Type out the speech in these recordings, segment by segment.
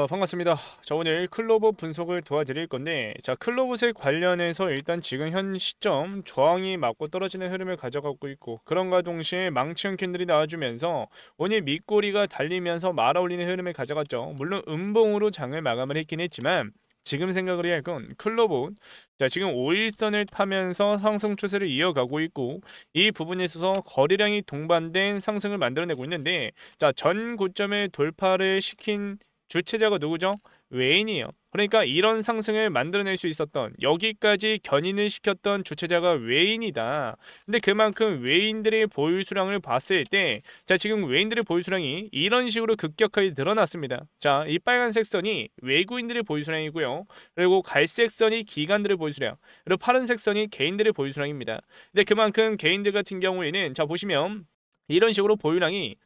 자, 반갑습니다. 자, 오늘 클로버 분석을 도와드릴 건데, 자, 클로버색 관련해서 일단 지금 현 시점 저항이 맞고 떨어지는 흐름을 가져가고 있고, 그런가 동시에 망치형 캔들이 나와주면서 오늘 밑꼬리가 달리면서 말아올리는 흐름을 가져갔죠. 물론 음봉으로 장을 마감을 했긴 했지만, 지금 생각을 해야 할 건 클로버, 자, 지금 5일선을 타면서 상승 추세를 이어가고 있고, 이 부분에 있어서 거래량이 동반된 상승을 만들어내고 있는데, 자, 전 고점을 돌파를 시킨 주체자가 누구죠? 외인이에요. 그러니까 이런 상승을 만들어낼 수 있었던, 여기까지 견인을 시켰던 주체자가 외인이다. 근데 그만큼 외인들의 보유 수량을 봤을 때, 자, 지금 외인들의 보유 수량이 이런 식으로 급격하게 늘어났습니다. 자, 이 빨간색 선이 외국인들의 보유 수량이고요. 그리고 갈색 선이 기관들의 보유 수량, 그리고 파란색 선이 개인들의 보유 수량입니다. 근데 그만큼 개인들 같은 경우에는, 자, 보시면 이런 식으로 보유량이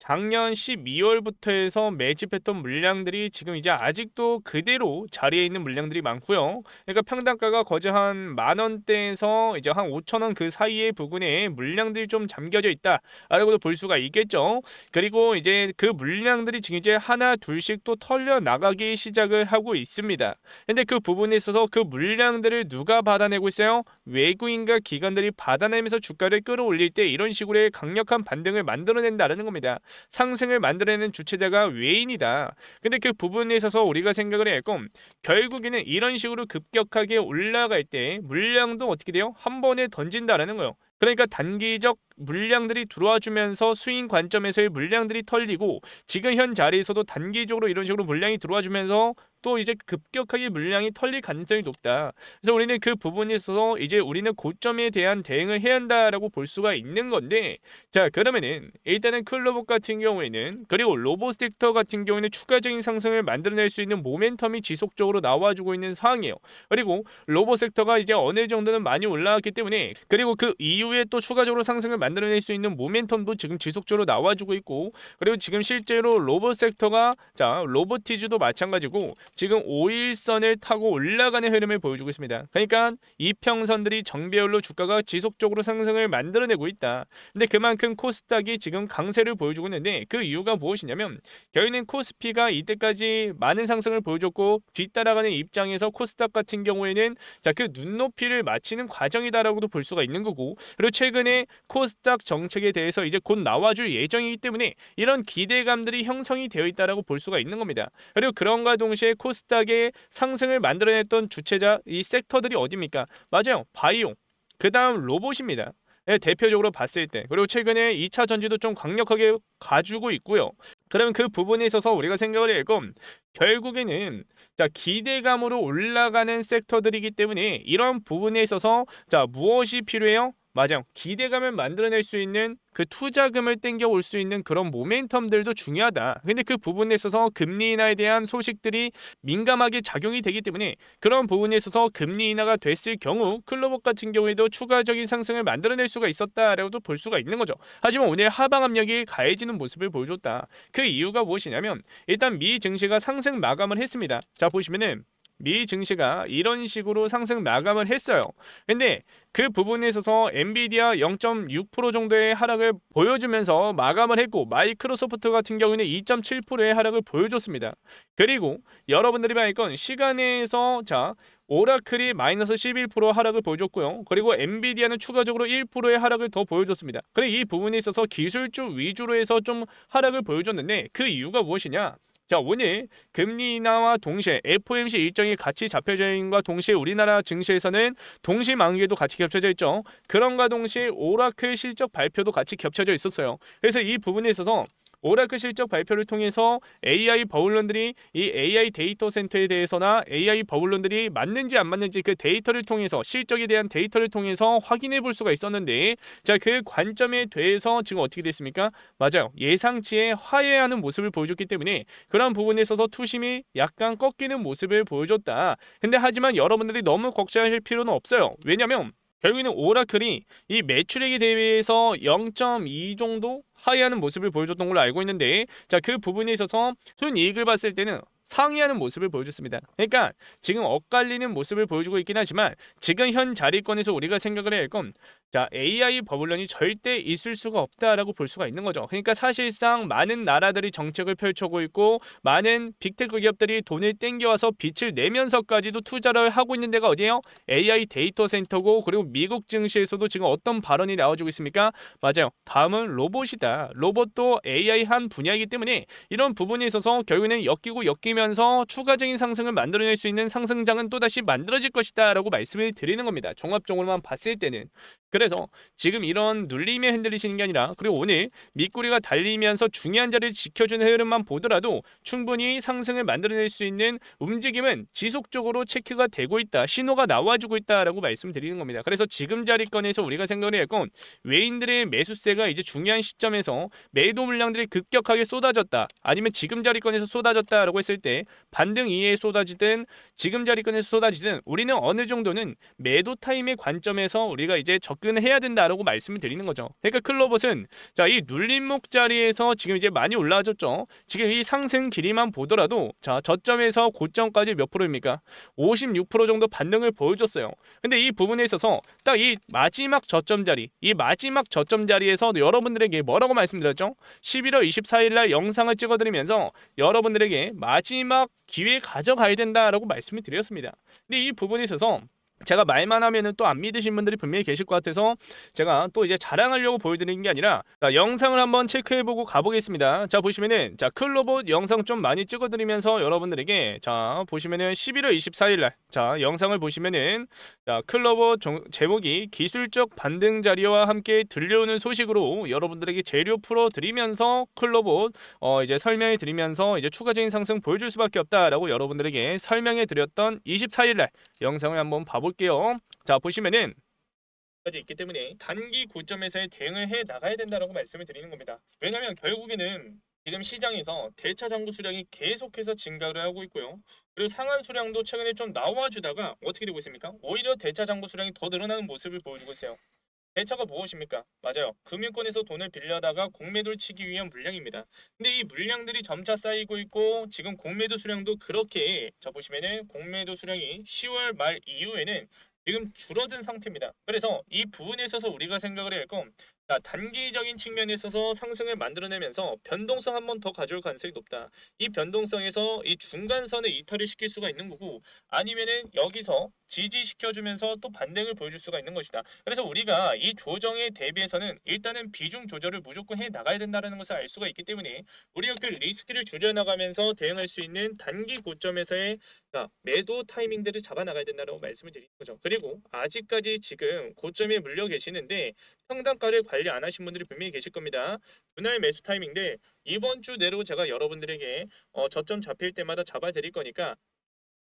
작년 12월부터 해서 매집했던 물량들이 지금 이제 아직도 그대로 자리에 있는 물량들이 많고요. 그러니까 평단가가 거의 한 만 원대에서 이제 한 5천 원 그 사이의 부근에 물량들이 좀 잠겨져 있다라고도 볼 수가 있겠죠. 그리고 이제 그 물량들이 지금 이제 하나 둘씩 또 털려 나가기 시작을 하고 있습니다. 근데 그 부분에 있어서 그 물량들을 누가 받아내고 있어요? 외국인과 기관들이 받아내면서 주가를 끌어올릴 때 이런 식으로의 강력한 반등을 만들어낸다는 겁니다. 상승을 만들어내는 주체자가 외인이다. 근데 그 부분에 있어서 우리가 생각을 해야 할 건, 결국에는 이런 식으로 급격하게 올라갈 때 물량도 어떻게 돼요? 한 번에 던진다라는 거예요. 그러니까 단기적 물량들이 들어와 주면서 수익 관점에서의 물량들이 털리고, 지금 현 자리에서도 단기적으로 이런 식으로 물량이 들어와 주면서 또 이제 급격하게 물량이 털릴 가능성이 높다. 그래서 우리는 그 부분에 있어서 이제 우리는 고점에 대한 대응을 해야 한다라고 볼 수가 있는 건데, 자, 그러면은 일단은 클로버 같은 경우에는, 그리고 로봇 섹터 같은 경우에는 추가적인 상승을 만들어낼 수 있는 모멘텀이 지속적으로 나와주고 있는 상황이에요. 그리고 로봇 섹터가 이제 어느 정도는 많이 올라왔기 때문에, 그리고 그 이후에 또 추가적으로 상승을 만들어낼 수 있는 모멘텀도 지금 지속적으로 나와주고 있고, 그리고 지금 실제로 로봇 섹터가, 자, 로보티즈도 마찬가지고 지금 5일선을 타고 올라가는 흐름을 보여주고 있습니다. 그러니까 이평선들이 정배열로 주가가 지속적으로 상승을 만들어내고 있다. 근데 그만큼 코스닥이 지금 강세를 보여주고 있는데, 그 이유가 무엇이냐면, 결국에는 코스피가 이때까지 많은 상승을 보여줬고 뒤따라가는 입장에서 코스닥 같은 경우에는, 자, 그 눈높이를 맞추는 과정이다라고도 볼 수가 있는 거고, 그리고 최근에 코스닥 정책에 대해서 이제 곧 나와줄 예정이기 때문에 이런 기대감들이 형성이 되어 있다라고 볼 수가 있는 겁니다. 그리고 그런가 동시에 코스닥의 상승을 만들어냈던 주체자, 이 섹터들이 어디입니까? 맞아요, 바이오, 그 다음 로봇입니다. 네, 대표적으로 봤을 때. 그리고 최근에 2차 전지도 좀 강력하게 가지고 있고요. 그러면 그 부분에 있어서 우리가 생각을 해야 할 건, 결국에는, 자, 기대감으로 올라가는 섹터들이기 때문에 이런 부분에 있어서, 자, 무엇이 필요해요? 맞아요, 기대감을 만들어낼 수 있는, 그 투자금을 땡겨올 수 있는 그런 모멘텀들도 중요하다. 근데 그 부분에 있어서 금리 인하에 대한 소식들이 민감하게 작용이 되기 때문에, 그런 부분에 있어서 금리 인하가 됐을 경우 클로버 같은 경우에도 추가적인 상승을 만들어낼 수가 있었다라고도 볼 수가 있는 거죠. 하지만 오늘 하방 압력이 가해지는 모습을 보여줬다. 그 이유가 무엇이냐면, 일단 미 증시가 상승 마감을 했습니다. 자, 보시면은 미 증시가 이런 식으로 상승 마감을 했어요. 근데 그 부분에 있어서 엔비디아 0.6% 정도의 하락을 보여주면서 마감을 했고, 마이크로소프트 같은 경우는 2.7%의 하락을 보여줬습니다. 그리고 여러분들이 봐야 할 건, 시간에서, 자, 오라클이 마이너스 11% 하락을 보여줬고요. 그리고 엔비디아는 추가적으로 1%의 하락을 더 보여줬습니다. 그리고 이 부분에 있어서 기술주 위주로 해서 좀 하락을 보여줬는데, 그 이유가 무엇이냐? 자, 오늘 금리 인하와 동시에 FOMC 일정이 같이 잡혀져 있는 것과 동시에 우리나라 증시에서는 동시 만기도 같이 겹쳐져 있죠. 그런가 동시에 오라클 실적 발표도 같이 겹쳐져 있었어요. 그래서 이 부분에 있어서 오라클 실적 발표를 통해서 AI 버블론들이, 이 AI 데이터 센터에 대해서나 AI 버블론들이 맞는지 안 맞는지 그 데이터를 통해서, 실적에 대한 데이터를 통해서 확인해 볼 수가 있었는데, 자, 그 관점에 대해서 지금 어떻게 됐습니까? 맞아요, 예상치에 화해하는 모습을 보여줬기 때문에 그런 부분에 있어서 투심이 약간 꺾이는 모습을 보여줬다. 근데 하지만 여러분들이 너무 걱정하실 필요는 없어요. 왜냐면 결국에는 오라클이 이 매출액에 대비해서 0.2 정도 하회하는 모습을 보여줬던 걸로 알고 있는데, 자, 그 부분에 있어서 순이익을 봤을 때는 상회하는 모습을 보여줬습니다. 그러니까 지금 엇갈리는 모습을 보여주고 있긴 하지만 지금 현 자리권에서 우리가 생각을 해야 할 건 자, AI 버블런이 절대 있을 수가 없다라고 볼 수가 있는 거죠. 그러니까 사실상 많은 나라들이 정책을 펼쳐오고 있고 많은 빅테크 기업들이 돈을 땡겨와서 빛을 내면서까지도 투자를 하고 있는 데가 어디예요? AI 데이터 센터고, 그리고 미국 증시에서도 지금 어떤 발언이 나와주고 있습니까? 맞아요. 다음은 로봇이다. 로봇도 AI 한 분야이기 때문에 이런 부분에 있어서 결국에는 엮이면서 추가적인 상승을 만들어낼 수 있는 상승장은 또다시 만들어질 것이다 라고 말씀을 드리는 겁니다. 종합적으로만 봤을 때는. 그래서 지금 이런 눌림에 흔들리시는 게 아니라, 그리고 오늘 밑꼬리가 달리면서 중요한 자리를 지켜주는 흐름만 보더라도 충분히 상승을 만들어낼 수 있는 움직임은 지속적으로 체크가 되고 있다, 신호가 나와주고 있다라고 말씀드리는 겁니다. 그래서 지금 자리권에서 우리가 생각을 해야 할 건 외인들의 매수세가 이제 중요한 시점에서 매도 물량들이 급격하게 쏟아졌다, 아니면 지금 자리권에서 쏟아졌다라고 했을 때 반등 이후에 쏟아지든 지금 자리권에서 쏟아지든 우리는 어느 정도는 매도 타임의 관점에서 우리가 이제 접근해야 된다라고 말씀을 드리는 거죠. 그러니까 클로봇은 자, 이 눌림목 자리에서 지금 이제 많이 올라와줬죠. 지금 이 상승 길이만 보더라도 자, 저점에서 고점까지 몇 프로입니까? 56% 정도 반등을 보여줬어요. 근데 이 부분에 있어서 딱 이 마지막 저점 자리, 이 마지막 저점 자리에서 여러분들에게 뭐라고 말씀드렸죠? 11월 24일 날 영상을 찍어드리면서 여러분들에게 마지막 기회 가져가야 된다라고 말씀을 드렸습니다. 근데 이 부분에 있어서 제가 말만 하면은 또 안 믿으신 분들이 분명히 계실 것 같아서 제가 또 이제 자랑하려고 보여드리는 게 아니라 자, 영상을 한번 체크해보고 가보겠습니다. 자, 보시면은 자, 클로봇 영상 좀 많이 찍어드리면서 여러분들에게 자, 보시면은 11월 24일날 자, 영상을 보시면은 자, 클로봇 제목이 기술적 반등 자리와 함께 들려오는 소식으로 여러분들에게 재료 풀어드리면서 클로봇 이제 설명해 드리면서 이제 추가적인 상승 보여줄 수밖에 없다라고 여러분들에게 설명해 드렸던 24일날 영상을 한번 봐볼게요. 자, 보시면은 까지 있기 때문에 단기 고점에서의 대응을 해 나가야 된다라고 말씀을 드리는 겁니다. 왜냐하면 결국에는 지금 시장에서 대차 잔고 수량이 계속해서 증가를 하고 있고요. 그리고 상한 수량도 최근에 좀 나와주다가 어떻게 되고 있습니까? 오히려 대차 잔고 수량이 더 늘어나는 모습을 보여주고 있어요. 대차가 무엇입니까? 맞아요. 금융권에서 돈을 빌려다가 공매도를 치기 위한 물량입니다. 근데 이 물량들이 점차 쌓이고 있고 지금 공매도 수량도 그렇게 자, 보시면은 공매도 수량이 10월 말 이후에는 지금 줄어든 상태입니다. 그래서 이 부분에 있어서 우리가 생각을 해야 할 건 단기적인 측면에 있어서 상승을 만들어내면서 변동성 한 번 더 가져올 가능성이 높다. 이 변동성에서 이 중간선을 이탈을 시킬 수가 있는 거고, 아니면은 여기서 지지시켜주면서 또 반등을 보여줄 수가 있는 것이다. 그래서 우리가 이 조정에 대비해서는 일단은 비중 조절을 무조건 해 나가야 된다는 것을 알 수가 있기 때문에 우리가 그 리스크를 줄여나가면서 대응할 수 있는 단기 고점에서의 매도 타이밍들을 잡아 나가야 된다고 말씀을 드리는 거죠. 그리고 아직까지 지금 고점에 물려 계시는데 평단가를 관리 안 하신 분들이 분명히 계실 겁니다. 분할 매수 타이밍인데 이번 주 내로 제가 여러분들에게 저점 잡힐 때마다 잡아 드릴 거니까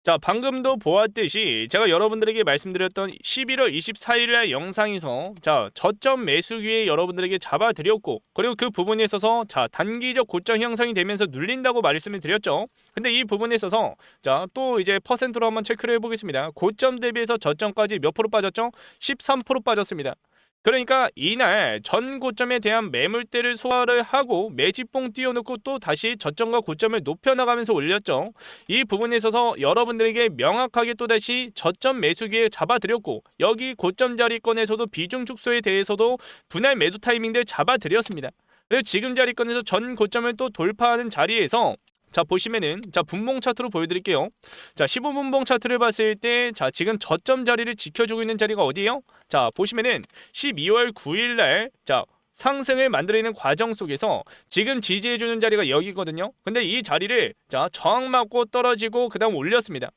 자, 방금도 보았듯이 제가 여러분들에게 말씀드렸던 11월 24일날 영상에서 자, 저점 매수기에 여러분들에게 잡아드렸고, 그리고 그 부분에 있어서 자, 단기적 고점 형성이 되면서 눌린다고 말씀을 드렸죠. 근데 이 부분에 있어서 자, 또 이제 퍼센트로 한번 체크를 해보겠습니다. 고점 대비해서 저점까지 몇 프로 빠졌죠? 13% 빠졌습니다. 그러니까 이날 전 고점에 대한 매물대를 소화를 하고 매집봉 띄워놓고 또 다시 저점과 고점을 높여나가면서 올렸죠. 이 부분에 있어서 여러분들에게 명확하게 또다시 저점 매수기에 잡아드렸고, 여기 고점 자리권에서도 비중 축소에 대해서도 분할 매도 타이밍들 잡아드렸습니다. 그리고 지금 자리권에서 전 고점을 또 돌파하는 자리에서 자, 보시면은 자, 분봉 차트로 보여드릴게요. 자, 15분봉 차트를 봤을 때 자, 지금 저점 자리를 지켜주고 있는 자리가 어디예요? 자, 보시면은 12월 9일날 자, 상승을 만들어내는 과정 속에서 지금 지지해주는 자리가 여기거든요. 근데 이 자리를 자, 저항 맞고 떨어지고 그 다음 올렸습니다.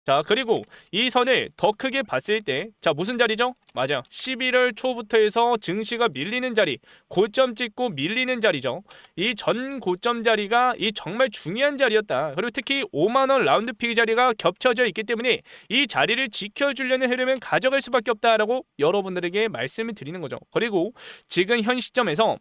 자, 그리고 이 선을 더 크게 봤을 때 자, 무슨 자리죠? 맞아요. 11월 초부터 해서 증시가 밀리는 자리, 고점 찍고 밀리는 자리죠. 이 전 고점 자리가 이 정말 중요한 자리였다. 그리고 특히 5만원 라운드 픽 자리가 겹쳐져 있기 때문에 이 자리를 지켜주려는 흐름은 가져갈 수밖에 없다라고 여러분들에게 말씀을 드리는 거죠. 그리고 지금 현 시점에서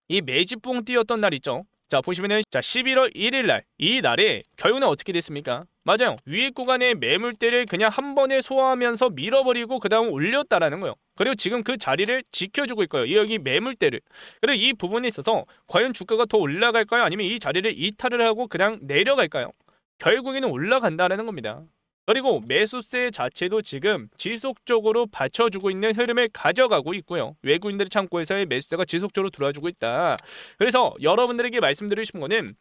이 매집봉 띄었던 날 있죠. 자, 보시면은 자, 11월 1일날 이 날에 결국은 어떻게 됐습니까? 맞아요. 위에 구간의 매물대를 그냥 한 번에 소화하면서 밀어버리고 그 다음 올렸다라는 거예요. 그리고 지금 그 자리를 지켜주고 있고요. 여기 매물대를. 그리고 이 부분에 있어서 과연 주가가 더 올라갈까요? 아니면 이 자리를 이탈을 하고 그냥 내려갈까요? 결국에는 올라간다라는 겁니다. 그리고 매수세 자체도 지금 지속적으로 받쳐주고 있는 흐름을 가져가고 있고요. 외국인들의 창고에서의 매수세가 지속적으로 들어와주고 있다. 그래서 여러분들에게 말씀드리고 싶은 거는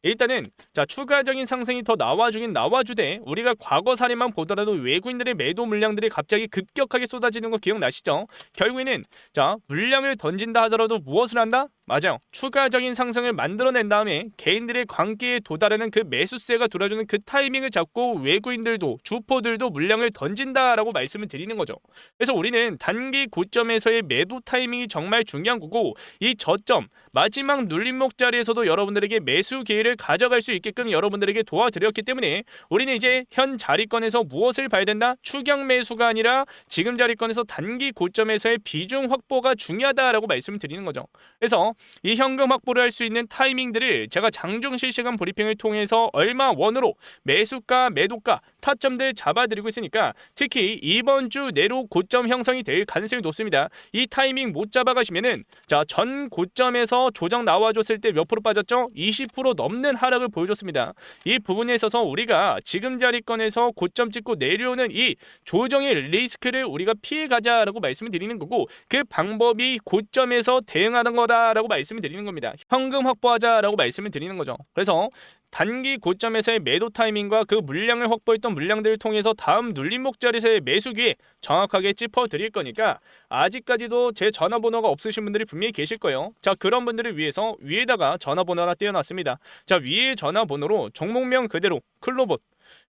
일단은 자 추가적인 상승이 더 나와주긴 나와주되 우리가 과거 사례만 보더라도 외국인들의 매도 물량들이 갑자기 급격하게 쏟아지는 거 기억나시죠? 결국에는 자 물량을 던진다 하더라도 무엇을 한다? 맞아요. 추가적인 상승을 만들어낸 다음에 개인들의 관계에 도달하는 그 매수세가 돌아주는 그 타이밍을 잡고 외국인들도 주포들도 물량을 던진다라고 말씀을 드리는 거죠. 그래서 우리는 단기 고점에서의 매도 타이밍이 정말 중요한 거고 이 저점 마지막 눌림목 자리에서도 여러분들에게 매수 기회를 가져갈 수 있게끔 여러분들에게 도와드렸기 때문에 우리는 이제 현 자리권에서 무엇을 봐야 된다? 추격 매수가 아니라 지금 자리권에서 단기 고점에서의 비중 확보가 중요하다라고 말씀을 드리는 거죠. 그래서 이 현금 확보를 할 수 있는 타이밍들을 제가 장중 실시간 브리핑을 통해서 얼마 원으로 매수가, 매도가, 타점들 잡아드리고 있으니까 특히 이번 주 내로 고점 형성이 될 가능성이 높습니다. 이 타이밍 못 잡아가시면은 자 전 고점에서 조정 나와줬을 때 몇 프로 빠졌죠? 20% 넘는 하락을 보여줬습니다. 이 부분에 있어서 우리가 지금 자리권에서 고점 찍고 내려오는 이 조정의 리스크를 우리가 피해가자라고 말씀을 드리는 거고 그 방법이 고점에서 대응하는 거다라고 말씀을 드리는 겁니다. 현금 확보하자라고 말씀을 드리는 거죠. 그래서 단기 고점에서의 매도 타이밍과 그 물량을 확보했던 물량들을 통해서 다음 눌림목 자리에서의 매수 기회 정확하게 짚어드릴 거니까 아직까지도 제 전화번호가 없으신 분들이 분명히 계실 거예요. 자 그런 분들을 위해서 위에다가 전화번호 하나 띄워놨습니다. 자 위에 전화번호로 종목명 그대로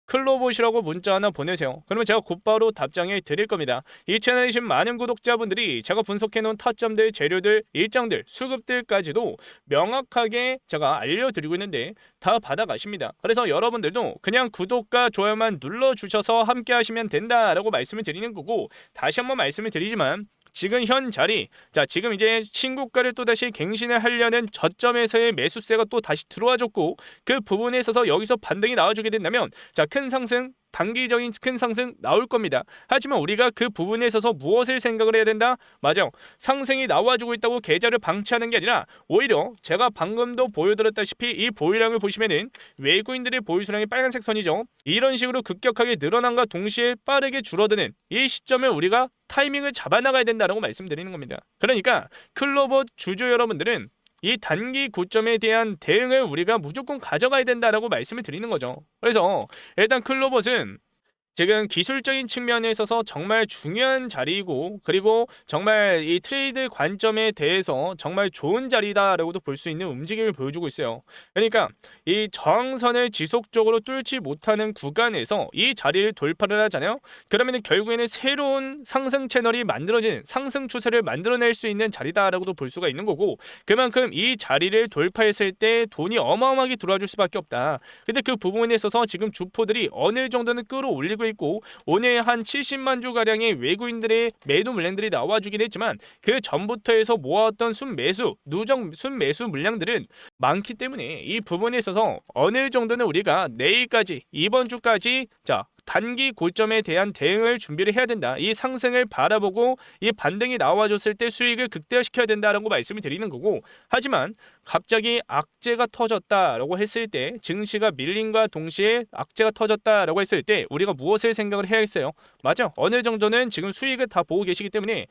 클로봇이라고 문자 하나 보내세요. 그러면 제가 곧바로 답장해 드릴 겁니다. 이 채널이신 많은 구독자분들이 제가 분석해놓은 타점들, 재료들, 일정들, 수급들까지도 명확하게 제가 알려드리고 있는데 다 받아가십니다. 그래서 여러분들도 그냥 구독과 좋아요만 눌러주셔서 함께 하시면 된다라고 말씀을 드리는 거고 다시 한번 말씀을 드리지만 지금 현 자리 자 지금 이제 신고가를 또다시 갱신을 하려는 저점에서의 매수세가 또 다시 들어와줬고 그 부분에 있어서 여기서 반등이 나와주게 된다면 자 큰 상승 단기적인 큰 상승 나올 겁니다. 하지만 우리가 그 부분에 있어서 무엇을 생각을 해야 된다? 맞아요. 상승이 나와주고 있다고 계좌를 방치하는 게 아니라 오히려 제가 방금도 보여드렸다시피 이 보유량을 보시면은 외국인들의 보유 수량이 빨간색 선이죠. 이런 식으로 급격하게 늘어난과 동시에 빠르게 줄어드는 이 시점에 우리가 타이밍을 잡아나가야 된다라고 말씀드리는 겁니다. 그러니까 클로봇 주주 여러분들은 이 단기 고점에 대한 대응을 우리가 무조건 가져가야 된다라고 말씀을 드리는 거죠. 그래서 일단 클로봇은 지금 기술적인 측면에 있어서 정말 중요한 자리이고 그리고 정말 이 트레이드 관점에 대해서 정말 좋은 자리다라고도 볼 수 있는 움직임을 보여주고 있어요. 그러니까 이 저항선을 지속적으로 뚫지 못하는 구간에서 이 자리를 돌파를 하잖아요. 그러면 결국에는 새로운 상승 채널이 만들어지는 상승 추세를 만들어낼 수 있는 자리다라고도 볼 수가 있는 거고 그만큼 이 자리를 돌파했을 때 돈이 어마어마하게 들어와 줄 수밖에 없다. 근데 그 부분에 있어서 지금 주포들이 어느 정도는 끌어올리고 있고 오늘 한 70만 주 가량의 외국인들의 매도 물량들이 나와주긴 했지만 그 전부터 해서 모아왔던 누적 순매수 물량들은 많기 때문에 이 부분에 있어서 어느 정도는 우리가 내일까지 이번 주까지 자 단기 고점에 대한 대응을 준비를 해야 된다. 이 상승을 바라보고 이 반등이 나와줬을 때 수익을 극대화시켜야 된다라고 말씀을 드리는 거고 하지만 갑자기 악재가 터졌다라고 했을 때 증시가 밀림과 동시에 악재가 터졌다라고 했을 때 우리가 무엇을 생각을 해야겠어요? 맞아. 어느 정도는 지금 수익을 다 보고 계시기 때문에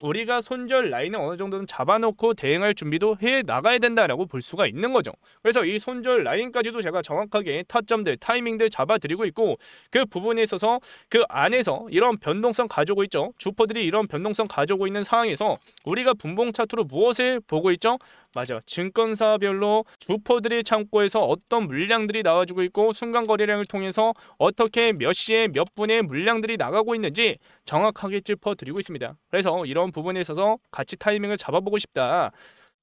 우리가 손절 라인을 어느 정도는 잡아놓고 대응할 준비도 해 나가야 된다라고 볼 수가 있는 거죠. 그래서 이 손절 라인까지도 제가 정확하게 타점들, 타이밍들 잡아드리고 있고 그 부분에 있어서 그 안에서 이런 변동성 가지고 있죠. 주포들이 이런 변동성 가지고 있는 상황에서 우리가 분봉 차트로 무엇을 보고 있죠? 맞아. 증권사별로 주포들의 창고에서 어떤 물량들이 나와주고 있고 순간 거래량을 통해서 어떻게 몇 시에 몇 분의 물량들이 나가고 있는지 정확하게 짚어드리고 있습니다. 그래서 이런 부분에 있어서 같이 타이밍을 잡아보고 싶다.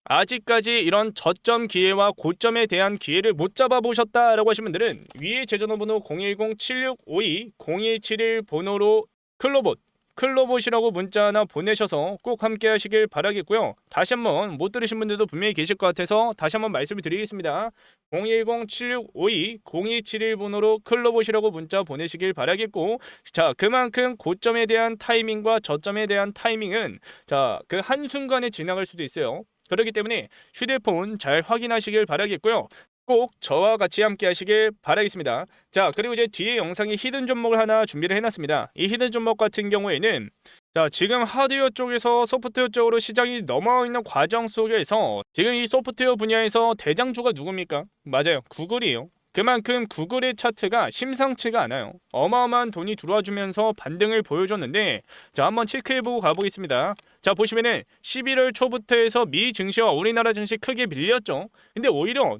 아직까지 이런 저점 기회와 고점에 대한 기회를 못 잡아보셨다라고 하신 분들은 위에 제 전화번호 010-7652-0171 번호로 클로봇이라고 문자 하나 보내셔서 꼭 함께 하시길 바라겠고요. 다시 한번 못 들으신 분들도 분명히 계실 것 같아서 다시 한번 말씀을 드리겠습니다. 010-7652-0271 번호로 클로봇이라고 문자 보내시길 바라겠고 자 그만큼 고점에 대한 타이밍과 저점에 대한 타이밍은 자 그 한순간에 지나갈 수도 있어요. 그렇기 때문에 휴대폰 잘 확인하시길 바라겠고요. 꼭 저와 같이 함께 하시길 바라겠습니다. 자, 그리고 이제 뒤에 영상에 히든 종목을 하나 준비를 해놨습니다. 이 히든 종목 같은 경우에는 자, 지금 하드웨어 쪽에서 소프트웨어 쪽으로 시장이 넘어와 있는 과정 속에서 지금 이 소프트웨어 분야에서 대장주가 누굽니까? 맞아요, 구글이에요. 그만큼 구글의 차트가 심상치가 않아요. 어마어마한 돈이 들어와 주면서 반등을 보여줬는데, 자, 한번 체크해보고 가보겠습니다. 자, 보시면은 11월 초부터 해서 미 증시와 우리나라 증시 크게 밀렸죠. 근데 오히려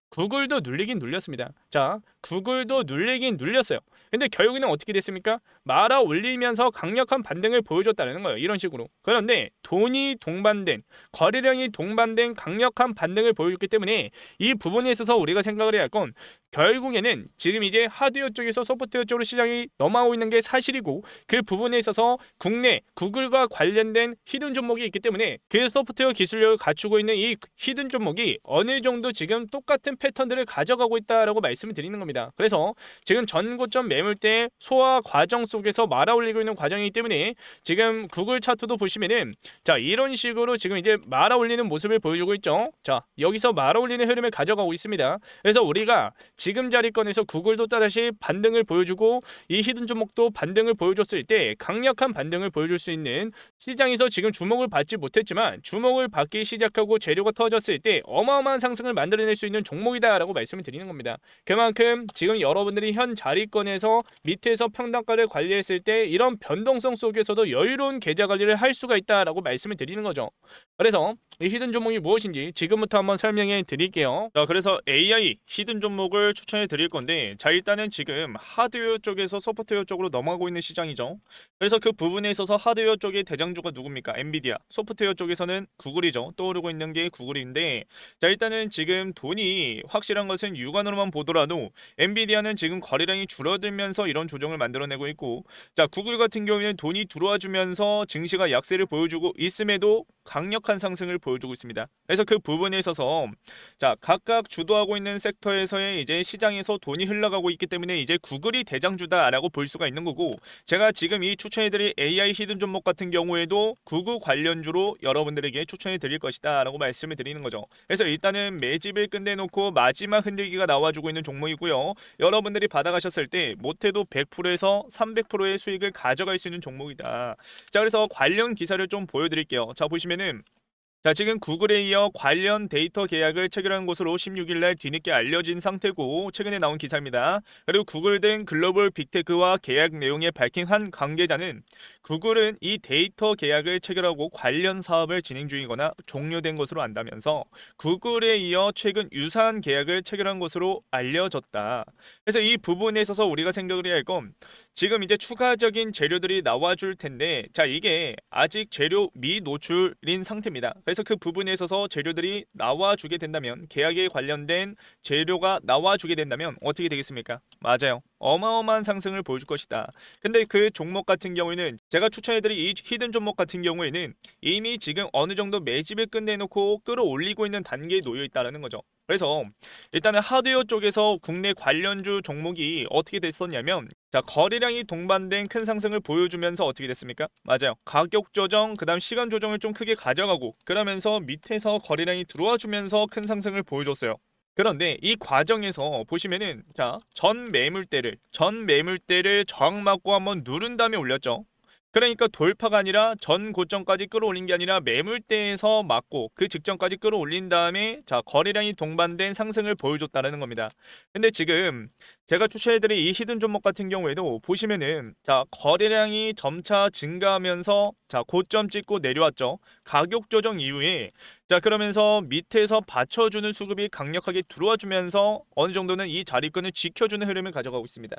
구글도 눌리긴 눌렸습니다. 자, 구글도 눌리긴 눌렸어요. 근데 결국에는 어떻게 됐습니까? 말아 올리면서 강력한 반등을 보여줬다는 거예요. 이런 식으로. 그런데 돈이 동반된, 거래량이 동반된 강력한 반등을 보여줬기 때문에 이 부분에 있어서 우리가 생각을 해야 할 건, 결국에는 지금 이제 하드웨어 쪽에서 소프트웨어 쪽으로 시장이 넘어오고 있는 게 사실이고, 그 부분에 있어서 국내 구글과 관련된 히든 종목이 있기 때문에 그 소프트웨어 기술력을 갖추고 있는 이 히든 종목이 어느 정도 지금 똑같은 패턴들을 가져가고 있다라고 말씀을 드리는 겁니다. 그래서 지금 전고점 매물대 소화 과정 속에서 말아올리고 있는 과정이기 때문에 지금 구글 차트도 보시면은 자, 이런 식으로 지금 이제 말아올리는 모습을 보여주고 있죠. 자, 여기서 말아올리는 흐름을 가져가고 있습니다. 그래서 우리가 지금 자리권에서 구글도 또다시 반등을 보여주고 이 히든 종목도 반등을 보여줬을 때 강력한 반등을 보여줄 수 있는, 시장에서 지금 주목을 받지 못했지만 주목을 받기 시작하고 재료가 터졌을 때 어마어마한 상승을 만들어낼 수 있는 종목이다라고 말씀을 드리는 겁니다. 그만큼 지금 여러분들이 현 자리권에서 밑에서 평단가를 관리했을 때 이런 변동성 속에서도 여유로운 계좌 관리를 할 수가 있다라고 말씀을 드리는 거죠. 그래서 이 히든 종목이 무엇인지 지금부터 한번 설명해 드릴게요. 자, 그래서 AI 히든 종목을 추천해 드릴 건데, 자, 일단은 지금 하드웨어 쪽에서 소프트웨어 쪽으로 넘어가고 있는 시장이죠. 그래서 그 부분에 있어서 하드웨어 쪽의 대장주가 누굽니까? 엔비디아. 소프트웨어 쪽에서는 구글이죠. 떠오르고 있는 게 구글인데, 자, 일단은 지금 돈이 확실한 것은 육안으로만 보더라도 엔비디아는 지금 거래량이 줄어들면서 이런 조정을 만들어내고 있고, 자, 구글 같은 경우에는 돈이 들어와 주면서 증시가 약세를 보여주고 있음에도 강력한 상승을 보여주고 있습니다. 그래서 그 부분에 있어서 자, 각각 주도하고 있는 섹터에서의 이제 시장에서 돈이 흘러가고 있기 때문에 이제 구글이 대장주다라고 볼 수가 있는 거고, 제가 지금 이 추천해드릴 AI 히든 종목 같은 경우에도 구글 관련주로 여러분들에게 추천해드릴 것이다 라고 말씀을 드리는 거죠. 그래서 일단은 매집을 끝내놓고 마지막 흔들기가 나와주고 있는 종목이고요. 여러분들이 받아가셨을 때 못해도 100%에서 300%의 수익을 가져갈 수 있는 종목이다. 자, 그래서 관련 기사를 좀 보여드릴게요. 자, 보시면은 자, 지금 구글에 이어 관련 데이터 계약을 체결한 것으로 16일 날 뒤늦게 알려진 상태고, 최근에 나온 기사입니다. 그리고 구글 등 글로벌 빅테크와 계약 내용에 밝힌 한 관계자는 구글은 이 데이터 계약을 체결하고 관련 사업을 진행 중이거나 종료된 것으로 안다면서 구글에 이어 최근 유사한 계약을 체결한 것으로 알려졌다. 그래서 이 부분에 있어서 우리가 생각을 해야 할 건, 지금 이제 추가적인 재료들이 나와줄 텐데, 자, 이게 아직 재료 미노출인 상태입니다. 그래서 그 부분에 있어서 재료들이 나와주게 된다면, 계약에 관련된 재료가 나와주게 된다면 어떻게 되겠습니까? 맞아요, 어마어마한 상승을 보여줄 것이다. 근데 그 종목 같은 경우에는, 제가 추천해드린 이 히든 종목 같은 경우에는 이미 지금 어느 정도 매집을 끝내놓고 끌어올리고 있는 단계에 놓여 있다는 거죠. 그래서 일단은 하드웨어 쪽에서 국내 관련주 종목이 어떻게 됐었냐면, 자, 거래량이 동반된 큰 상승을 보여주면서 어떻게 됐습니까? 맞아요, 가격 조정, 그 다음 시간 조정을 좀 크게 가져가고, 그러면서 밑에서 거래량이 들어와 주면서 큰 상승을 보여줬어요. 그런데 이 과정에서 보시면은, 자, 전 매물대를 저항 맞고 한번 누른 다음에 올렸죠. 그러니까 돌파가 아니라 전 고점까지 끌어올린 게 아니라 매물대에서 맞고 그 직전까지 끌어올린 다음에, 자, 거래량이 동반된 상승을 보여줬다는 겁니다. 근데 지금 제가 추천해드린 이 히든 종목 같은 경우에도 보시면은, 자, 거래량이 점차 증가하면서, 자, 고점 찍고 내려왔죠. 가격 조정 이후에, 자, 그러면서 밑에서 받쳐주는 수급이 강력하게 들어와 주면서 어느 정도는 이 자리권을 지켜주는 흐름을 가져가고 있습니다.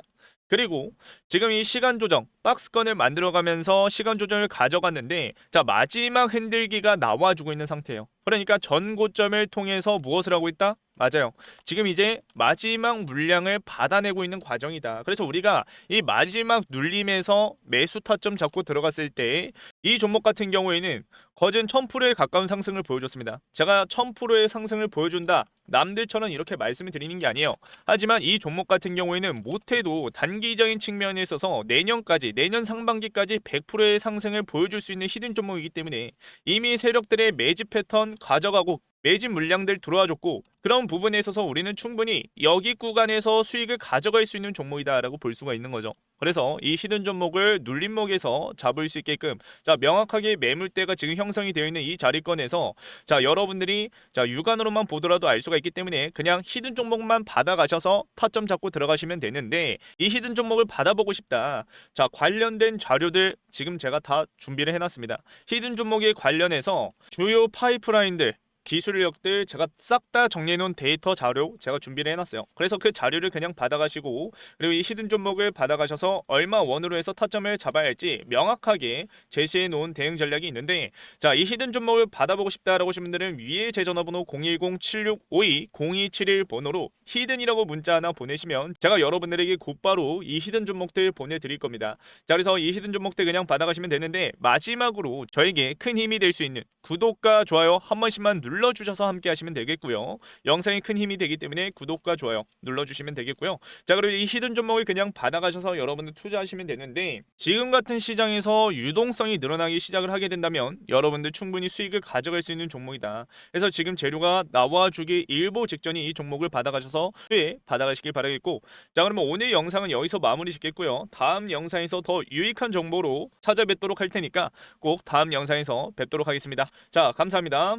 그리고 지금 이 시간 조정, 박스권을 만들어가면서 시간 조정을 가져갔는데, 자, 마지막 흔들기가 나와주고 있는 상태예요. 그러니까 전 고점을 통해서 무엇을 하고 있다? 맞아요, 지금 이제 마지막 물량을 받아내고 있는 과정이다. 그래서 우리가 이 마지막 눌림에서 매수 타점 잡고 들어갔을 때 이 종목 같은 경우에는 거진 1000%에 가까운 상승을 보여줬습니다. 제가 1000%의 상승을 보여준다, 남들처럼 이렇게 말씀을 드리는 게 아니에요. 하지만 이 종목 같은 경우에는 못해도 단기적인 측면에 있어서 내년 상반기까지 100%의 상승을 보여줄 수 있는 히든 종목이기 때문에 이미 세력들의 매집 패턴 가져가고, 매진 물량들 들어와줬고 그런 부분에 있어서 우리는 충분히 여기 구간에서 수익을 가져갈 수 있는 종목이다라고 볼 수가 있는 거죠. 그래서 이 히든 종목을 눌림목에서 잡을 수 있게끔 자 명확하게 매물대가 지금 형성이 되어 있는 이 자리권에서 자 여러분들이 자 육안으로만 보더라도 알 수가 있기 때문에 그냥 히든 종목만 받아가셔서 타점 잡고 들어가시면 되는데 이 히든 종목을 받아보고 싶다. 자 관련된 자료들 지금 제가 다 준비를 해놨습니다. 히든 종목에 관련해서 주요 파이프라인들 기술력들 제가 싹 다 정리해놓은 데이터 자료 제가 준비를 해놨어요. 그래서 그 자료를 그냥 받아가시고 그리고 이 히든 종목을 받아가셔서 얼마 원으로 해서 타점을 잡아야 할지 명확하게 제시해놓은 대응 전략이 있는데 자 이 히든 종목을 받아보고 싶다라고 하신 분들은 위에 제 전화번호 010-7652-0271 번호로 히든이라고 문자 하나 보내시면 제가 여러분들에게 곧바로 이 히든 종목들 보내드릴 겁니다. 자 그래서 이 히든 종목들 그냥 받아가시면 되는데 마지막으로 저에게 큰 힘이 될 수 있는 구독과 좋아요 한 번씩만 눌러주셔서 함께 하시면 되겠고요. 영상이 큰 힘이 되기 때문에 구독과 좋아요 눌러주시면 되겠고요. 자 그리고 이 히든 종목을 그냥 받아가셔서 여러분들 투자하시면 되는데 지금 같은 시장에서 유동성이 늘어나기 시작을 하게 된다면 여러분들 충분히 수익을 가져갈 수 있는 종목이다. 그래서 지금 재료가 나와주기 일보 직전이 이 종목을 받아가셔서 수익 받아가시길 바라겠고 자 그러면 오늘 영상은 여기서 마무리 짓겠고요. 다음 영상에서 더 유익한 정보로 찾아뵙도록 할 테니까 꼭 다음 영상에서 뵙도록 하겠습니다. 자 감사합니다.